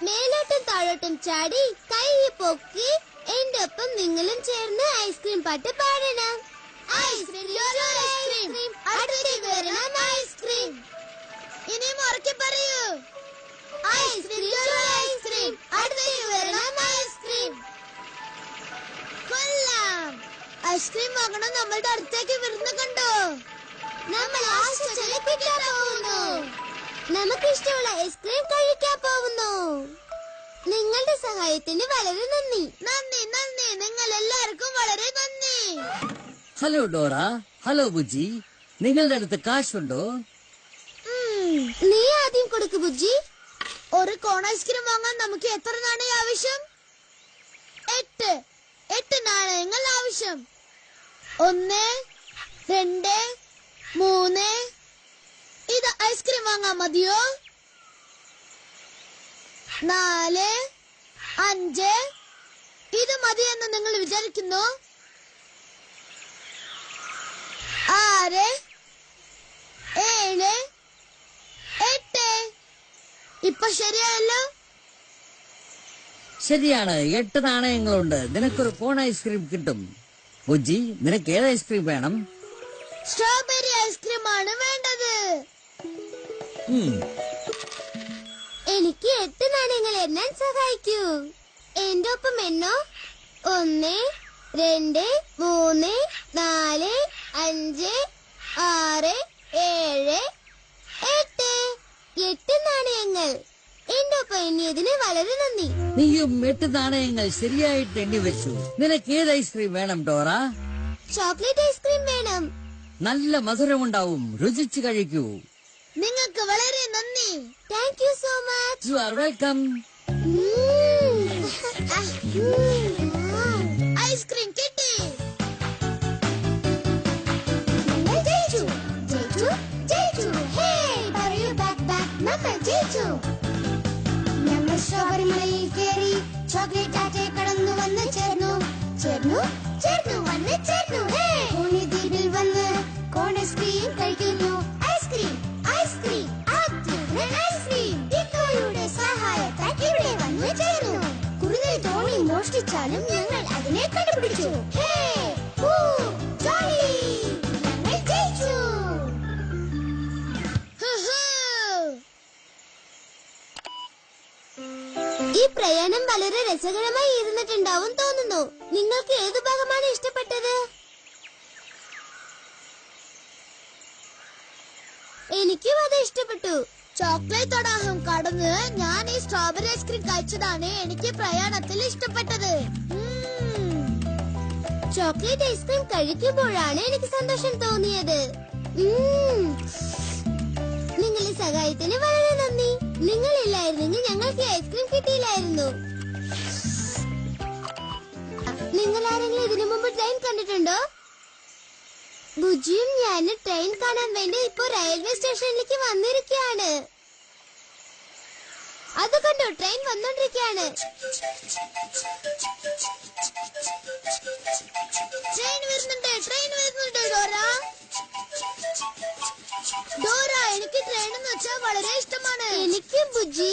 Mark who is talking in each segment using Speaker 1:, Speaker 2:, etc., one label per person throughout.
Speaker 1: മേലോട്ടും താഴോട്ടും ചാടി കൈ പൊക്കി എന്റെ ഒപ്പം നിങ്ങളും ചേർന്ന് ഐസ്ക്രീം പാട്ട് പാടണം. ഐസ്ക്രീം ഐസ്ക്രീം അടുത്തേക്ക് വരണം ഐസ്ക്രീം. ഇനിയും ഉറക്കെ പറയൂ. ഐസ്ക്രീം ഐസ്ക്രീം അടുത്തേക്ക് വരണം ഐസ്ക്രീം. കൊള്ളാം. ഐസ്ക്രീം വാങ്ങണം നമ്മളുടെ അടുത്തേക്ക് വരുന്ന കണ്ടോ? നമ്മൾ ആശ ചലിപ്പിക്കാൻ പോകുന്നു. നമുക്കിഷ്ടമുള്ള ഐസ്ക്രീം കഴിക്കാൻ പോകുന്നു. നിങ്ങളുടെ സഹായത്തിന് വളരെ നന്ദി. നന്ദി നന്ദി. നിങ്ങൾ എല്ലാവർക്കും വളരെ നന്ദി.
Speaker 2: Hello Dora. ഹലോ ബുജ്ജി. നിങ്ങളുടെ അടുത്ത് കാശുണ്ടോ?
Speaker 1: നീ ആദ്യം കൊടുക്ക് ബുജ്ജി.
Speaker 3: ഒരു കോൺ ഐസ്ക്രീം വാങ്ങാൻ നമുക്ക് എത്ര നാണയം ആവശ്യം? 8 നാണയങ്ങൾ ആവശ്യം. 1 2 3. ഇത് ഐസ്ക്രീം വാങ്ങാൻ മതിയോ? 4 5. ഇത് മതിയെന്ന് നിങ്ങൾ വിചാരിക്കുന്നു? 6 7 8. ഇപ്പൊ ശരിയായല്ലോ.
Speaker 2: ശരിയാണ്. 8 നാണയങ്ങളുണ്ട്. നിനക്കൊരു കോൺ ഐസ്ക്രീം കിട്ടും. ബുജ്ജി, നിനക്ക് ഏത് ഐസ്ക്രീം വേണം?
Speaker 3: സ്ട്രോബെറി ഐസ്ക്രീം ആണ് വേണ്ടത്.
Speaker 1: എനിക്ക് 8 നാണയങ്ങൾ എണ്ണാൻ സഹായിക്കൂ. എന്റെ ഒപ്പം എണ്ണോ. 1 2 3 4 5 6 7 8. 8 നാണയങ്ങൾ. എന്റെ ഒപ്പം എണ്ണിയതിന് വളരെ നന്ദി.
Speaker 2: നീയും 8 നാണയങ്ങൾ ശരിയായിട്ട് എണ്ണി വെച്ചു. നിനക്ക് ഏത് ഐസ്ക്രീം വേണം ഡോറ?
Speaker 1: ചോക്ലേറ്റ് ഐസ്ക്രീം വേണം.
Speaker 2: നല്ല മധുരമുണ്ടാവും. രുചിച്ച് കഴിക്കൂ.
Speaker 3: നിങ്ങൾക്ക് വളരെ നന്ദി.
Speaker 1: Thank you so much.
Speaker 2: You are welcome.
Speaker 3: Ice cream കിട്ടി.
Speaker 1: ജയിച്ചു ജയിച്ചു ജയിച്ചു. ഹേ പറയൂ ബാക്ക് ബാക്ക്. നമ്മൾ ജയിച്ചു. ഞങ്ങൾ സ്ട്രോബെറി മലയിൽ കയറി ചോക്ലേറ്റ് ആറ്റെ കടന്നു വന്ന് ചേർന്നു ചേർന്നു ചേർന്നു വന്ന് ചേർന്നു. കോണി ദ്വീപിൽ വന്ന് കോൺ ഐസ്ക്രീം കഴിക്കുന്നു. Ice cream ice cream ice cream. ഇക്കോയുടെ സഹായത്താൽ ഇവിടെ വന്ന് ചേർന്നു. കുറുകെ തോണി മോഷ്ടിച്ചാലും ഞങ്ങൾ അതിനെ കണ്ടുപിടിച്ചു. ഹേ ഹൂ ജോളി. ഞങ്ങൾ ജയിച്ചു. ഈ പ്രയാണം വളരെ രസകരമായി ഇരുന്നിട്ടുണ്ടാവും തോന്നുന്നു. നിങ്ങൾക്ക് ഏതു ഭാഗമാണ് ഇഷ്ടപ്പെട്ടത്? എനിക്കും അത് ഇഷ്ടപ്പെട്ടു.
Speaker 3: ചോക്ലേറ്റ് തടാകം കടന്ന് ഞാൻ ഈ സ്ട്രോബെറി ഐസ്ക്രീം കഴിച്ചതാണ് എനിക്ക് പ്രയാണത്തിൽ ഇഷ്ടപ്പെട്ടത്.
Speaker 1: ചോക്ലേറ്റ് ഐസ്ക്രീം കഴിക്കുമ്പോഴാണ് എനിക്ക് സന്തോഷം തോന്നിയത്. നിങ്ങളുടെ സഹായത്തിന് വളരെ നന്ദി. നിങ്ങളില്ലായിരുന്നെങ്കിൽ ഞങ്ങൾക്ക് ഐസ്ക്രീം കിട്ടിയില്ലായിരുന്നു. നിങ്ങൾ ആരെങ്കിലും ഇതിനു മുമ്പ് ട്രെയിൻ കണ്ടിട്ടുണ്ടോ? ബുജിയും ഞാനും ട്രെയിൻ കാണാൻ വേണ്ടി ഇപ്പൊ റെയിൽവേ സ്റ്റേഷനിലേക്ക് വന്നിരിക്കുകയാണ്. അത് കണ്ടോ, ട്രെയിൻ വന്നോണ്ടിരിക്കുകയാണ്.
Speaker 3: ട്രെയിൻ വരുന്നുണ്ട് ഡോറ. ഡോറ, എനിക്ക് ട്രെയിൻ എന്ന് വെച്ചാൽ വളരെ ഇഷ്ടമാണ്.
Speaker 1: എനിക്ക് ബുജി.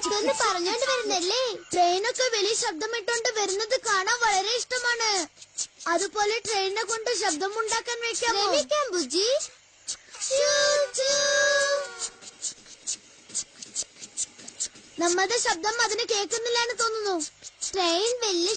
Speaker 1: ഇതൊന്ന് പറഞ്ഞോണ്ട് വരുന്നല്ലേ.
Speaker 3: ട്രെയിനൊക്കെ വലിയ ശബ്ദമിട്ടോണ്ട് വരുന്നത് കാണാൻ വളരെ ഇഷ്ടമാണ്. അതുപോലെ ട്രെയിനിനെ കൊണ്ട് ശബ്ദമുണ്ടാക്കാൻ
Speaker 1: വെക്കാം ബുജി.
Speaker 3: നമ്മുടെ ശബ്ദം അതിന് കേൾക്കുന്നില്ല എന്ന് തോന്നുന്നു.
Speaker 1: ട്രെയിൻ വലിയ